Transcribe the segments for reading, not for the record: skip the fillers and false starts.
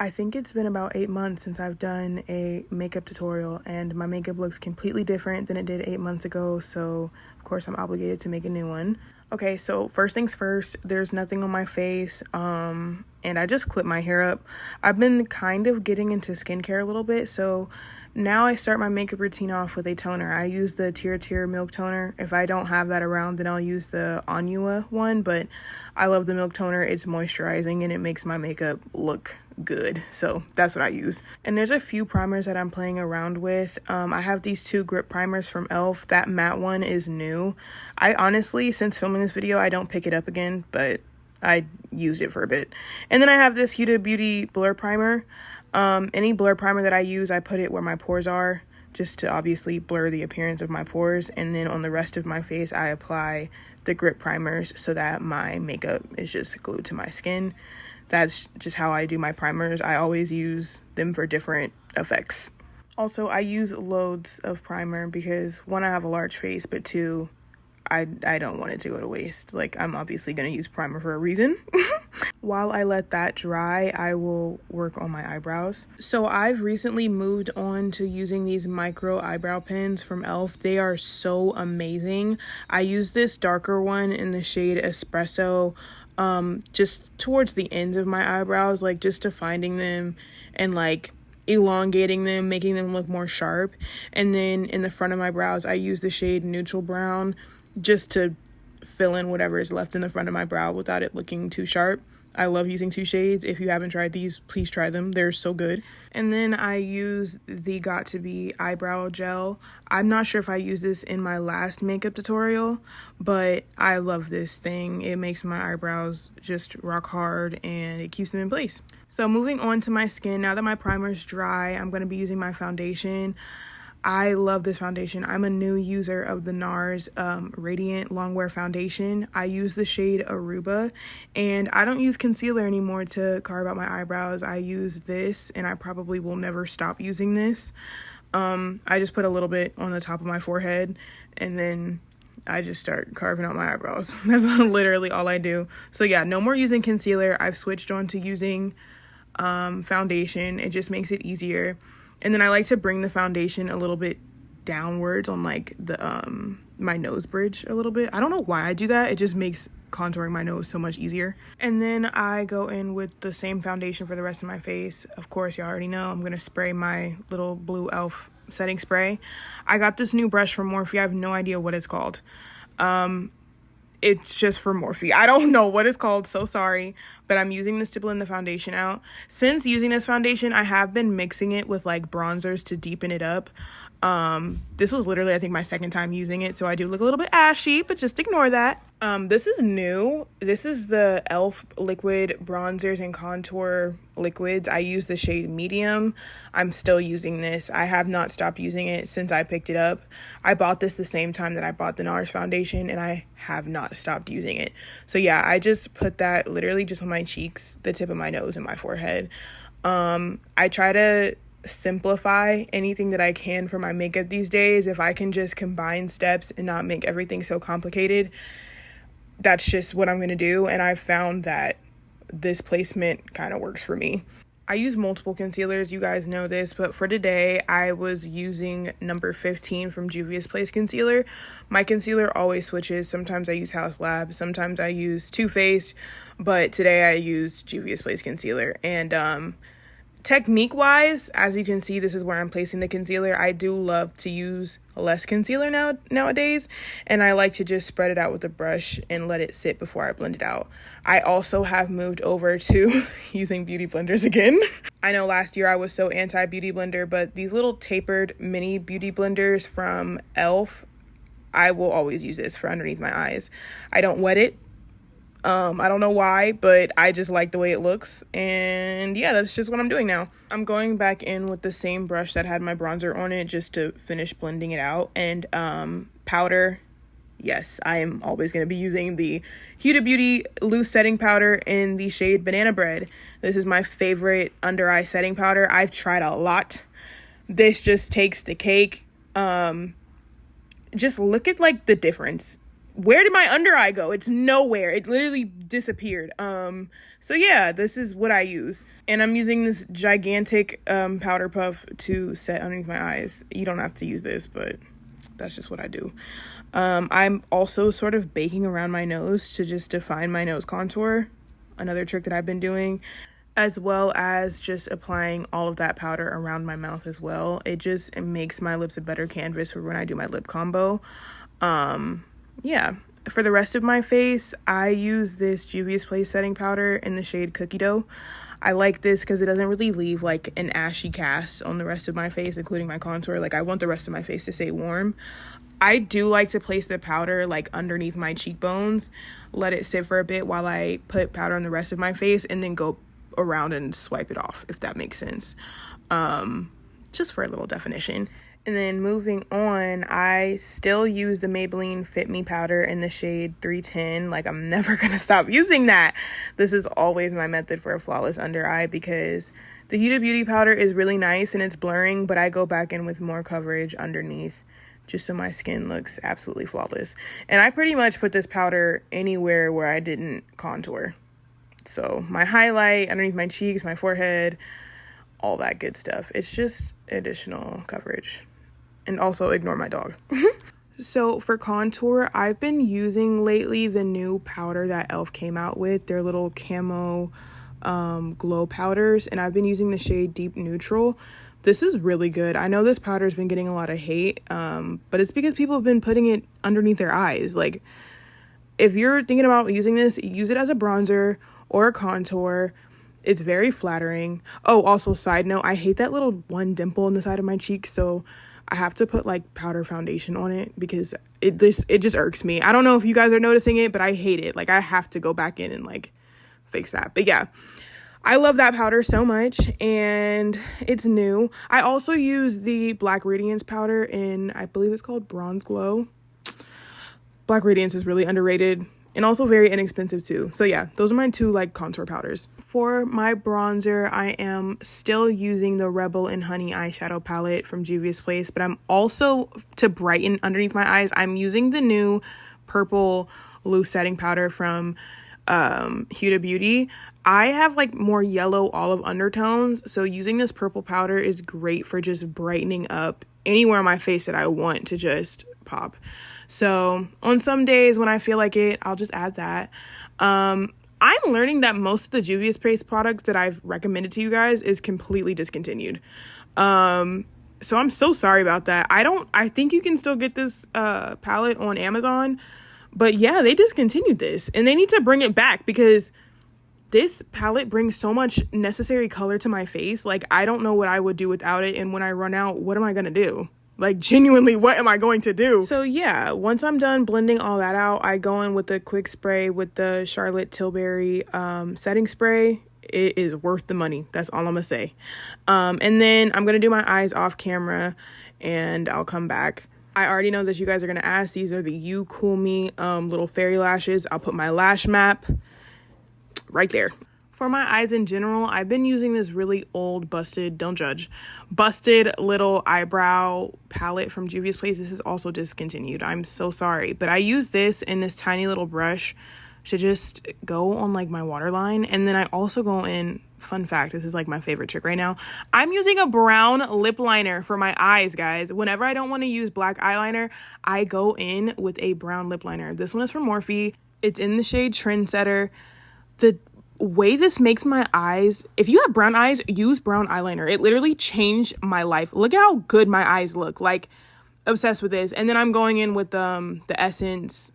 I think it's been about 8 months since I've done a makeup tutorial, and my makeup looks completely different than it did 8 months ago, so of course I'm obligated to make a new one. Okay, so first things first, there's nothing on my face, and I just clip my hair up. I've been kind of getting into skincare a little bit, so now I start my makeup routine off with a toner. I use the Tear Milk Toner. If I don't have that around, then I'll use the Aliyah one, but I love the milk toner. It's moisturizing and it makes my makeup look good, so that's what I use. And there's a few primers that I'm playing around with. I have these two grip primers from e.l.f. That matte one is new. I honestly, since filming this video, I don't pick it up again, but I used it for a bit. And then I have this Huda Beauty blur primer. Any blur primer that I use, I put it where my pores are, just to obviously blur the appearance of my pores. And then on the rest of my face, I apply the grip primers so that my makeup is just glued to my skin. That's just how I do my primers. I always use them for different effects. Also, I use loads of primer because one, I have a large face, but two, I don't want it to go to waste. Like, I'm obviously going to use primer for a reason. While I let that dry, I will work on my eyebrows. So I've recently moved on to using these micro eyebrow pens from e.l.f. They are so amazing. I use this darker one in the shade Espresso, just towards the ends of my eyebrows, like just defining them and like elongating them, making them look more sharp. And then in the front of my brows, I use the shade Neutral Brown just to fill in whatever is left in the front of my brow without it looking too sharp. I love using two shades. If you haven't tried these, please try them. They're so good. And then I use the Got2b eyebrow gel. I'm not sure if I used this in my last makeup tutorial, but I love this thing. It makes my eyebrows just rock hard and it keeps them in place. So moving on to my skin, now that my primer's dry, I'm going to be using my foundation. I love this foundation. I'm a new user of the NARS Radiant Longwear Foundation. I use the shade Aruba, and I don't use concealer anymore to carve out my eyebrows. I use this, and I probably will never stop using this. I just put a little bit on the top of my forehead, and then I just start carving out my eyebrows. That's literally all I do. So yeah, no more using concealer. I've switched on to using foundation. It just makes it easier. And then I like to bring the foundation a little bit downwards on like the my nose bridge a little bit. I don't know why I do that. It just makes contouring my nose so much easier. And then I go in with the same foundation for the rest of my face. Of course, you already know I'm going to spray my little blue e.l.f. setting spray. I got this new brush from Morphe. I have no idea what it's called. It's just for Morphe. I don't know what it's called, so sorry, but I'm using this to blend the foundation out. Since using this foundation, I have been mixing it with like bronzers to deepen it up. This was literally, I think, my second time using it, so I do look a little bit ashy, but just ignore that. This is new. This is the e.l.f. liquid bronzers and contour liquids. I use the shade medium. I'm still using this. I have not stopped using it since I picked it up. I bought this the same time that I bought the NARS foundation, and I have not stopped using it. So yeah, I just put that literally just on my cheeks, the tip of my nose, and my forehead. I try to simplify anything that I can for my makeup these days. If I can just combine steps and not make everything so complicated, that's just what I'm going to do. And I've found that this placement kind of works for me. I use multiple concealers, you guys know this, but for today I was using number 15 from Juvia's Place concealer. My concealer always switches. Sometimes I use House Lab, sometimes I use Too Faced, but today I used Juvia's Place concealer. And technique wise, as you can see, this is where I'm placing the concealer. I do love to use less concealer nowadays, and I like to just spread it out with a brush and let it sit before I blend it out. I also have moved over to using beauty blenders again. I know last year I was so anti beauty blender, but these little tapered mini beauty blenders from e.l.f., I will always use this for underneath my eyes. I don't wet it. I don't know why, but I just like the way it looks, and yeah, that's just what I'm doing now. I'm going back in with the same brush that had my bronzer on it just to finish blending it out. And powder, yes, I am always going to be using the Huda Beauty loose setting powder in the shade Banana Bread. This is my favorite under eye setting powder. I've tried a lot. This just takes the cake. Just look at like the difference where did my under eye go? It's nowhere. It literally disappeared. So yeah, this is what I use. And I'm using this gigantic powder puff to set underneath my eyes. You don't have to use this, but that's just what I do. I'm also sort of baking around my nose to just define my nose contour. Another trick that I've been doing, as well as just applying all of that powder around my mouth as well. It makes my lips a better canvas for when I do my lip combo. Yeah, for the rest of my face, I use this Juvia's Place setting powder in the shade Cookie Dough. I like this because it doesn't really leave like an ashy cast on the rest of my face, including my contour. Like, I want the rest of my face to stay warm. I do like to place the powder like underneath my cheekbones, let it sit for a bit while I put powder on the rest of my face, and then go around and swipe it off, if that makes sense. Just for a little definition. And then moving on, I still use the Maybelline Fit Me powder in the shade 310. Like, I'm never gonna stop using that. This is always my method for a flawless under eye, because the Huda Beauty powder is really nice and it's blurring, but I go back in with more coverage underneath just so my skin looks absolutely flawless. And I pretty much put this powder anywhere where I didn't contour. So my highlight, underneath my cheeks, my forehead, all that good stuff. It's just additional coverage. And also ignore my dog. So for contour, I've been using lately the new powder that e.l.f. came out with, their little camo glow powders, and I've been using the shade Deep Neutral. This is really good. I know this powder has been getting a lot of hate, but it's because people have been putting it underneath their eyes. Like, if you're thinking about using this, use it as a bronzer or a contour. It's very flattering. Oh, also side note, I hate that little one dimple in the side of my cheek, so I have to put like powder foundation on it because it just irks me. I don't know if you guys are noticing it, but I hate it. Like, I have to go back in and like fix that. But yeah, I love that powder so much, and it's new. I also use the Black Radiance powder in, I believe it's called Bronze Glow. Black Radiance is really underrated and also very inexpensive too. So yeah, those are my two like contour powders. For my bronzer, I am still using the Rebel and Honey eyeshadow palette from Juvia's Place, but I'm also, to brighten underneath my eyes, I'm using the new purple loose setting powder from Huda Beauty. I have like more yellow olive undertones, so using this purple powder is great for just brightening up anywhere on my face that I want to just pop. So on some days when I feel like it, I'll just add that. I'm learning that most of the Juvia's Place products that I've recommended to you guys is completely discontinued. So I'm so sorry about that. I think you can still get this palette on Amazon, but yeah, they discontinued this and they need to bring it back because this palette brings so much necessary color to my face. Like, I don't know what I would do without it. And when I run out, what am I going to do? Like, genuinely, what am I going to do? So yeah, once I'm done blending all that out, I go in with a quick spray with the Charlotte Tilbury setting spray. It is worth the money. That's all I'm gonna say. And then I'm gonna do my eyes off camera and I'll come back. I already know that you guys are gonna ask. These are the You Cool Me little fairy lashes. I'll put my lash map right there. For my eyes in general, I've been using this really old busted, don't judge, busted little eyebrow palette from Juvia's Place. This is also discontinued. I'm so sorry. But I use this in this tiny little brush to just go on like my waterline. And then I also go in, fun fact, this is like my favorite trick right now, I'm using a brown lip liner for my eyes, guys. Whenever I don't want to use black eyeliner, I go in with a brown lip liner. This one is from Morphe. It's in the shade Trendsetter. The way this makes my eyes, if you have brown eyes, use brown eyeliner. It literally changed my life. Look at how good my eyes look. Like, obsessed with this. And then I'm going in with the Essence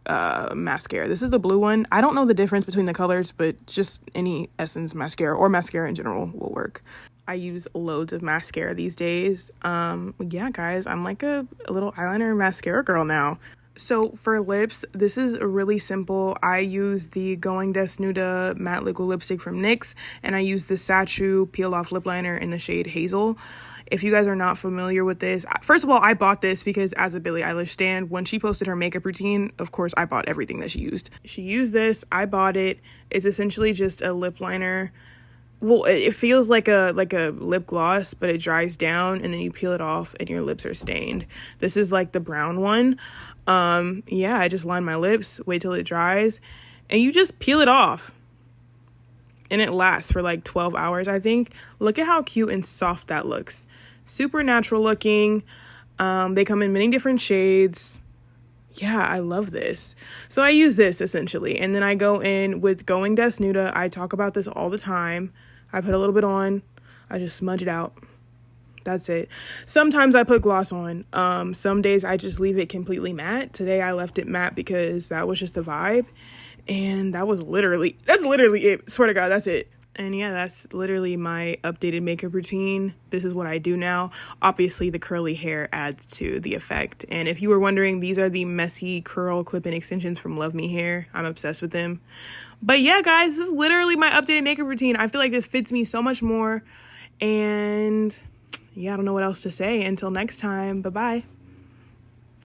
mascara. This is the blue one. I don't know the difference between the colors, but just any Essence mascara or mascara in general will work. I use loads of mascara these days. Yeah, guys, I'm like a little eyeliner and mascara girl now. So for lips, this is really simple. I use the Going Des Nuda matte liquid lipstick from NYX, and I use the Sachu peel off lip liner in the shade Hazel. If you guys are not familiar with this, first of all, I bought this because as a Billie Eilish stan, when she posted her makeup routine, of course, I bought everything that she used. She used this, I bought it. It's essentially just a lip liner well, it feels like a lip gloss, but it dries down and then you peel it off and your lips are stained. This is like the brown one. Yeah, I just line my lips, wait till it dries, and you just peel it off. And it lasts for like 12 hours, I think. Look at how cute and soft that looks. Super natural looking. They come in many different shades. Yeah, I love this. So I use this essentially. And then I go in with Going Desnuda. I talk about this all the time. I put a little bit on. I just smudge it out. That's it. Sometimes I put gloss on. Some days I just leave it completely matte. Today I left it matte because that was just the vibe. And that's literally it. Swear to God, that's it. And yeah, that's literally my updated makeup routine. This is what I do now. Obviously, the curly hair adds to the effect. And if you were wondering, these are the messy curl clip-in extensions from Love Me Hair. I'm obsessed with them. But yeah, guys, this is literally my updated makeup routine. I feel like this fits me so much more. And yeah, I don't know what else to say. Until next time, bye-bye.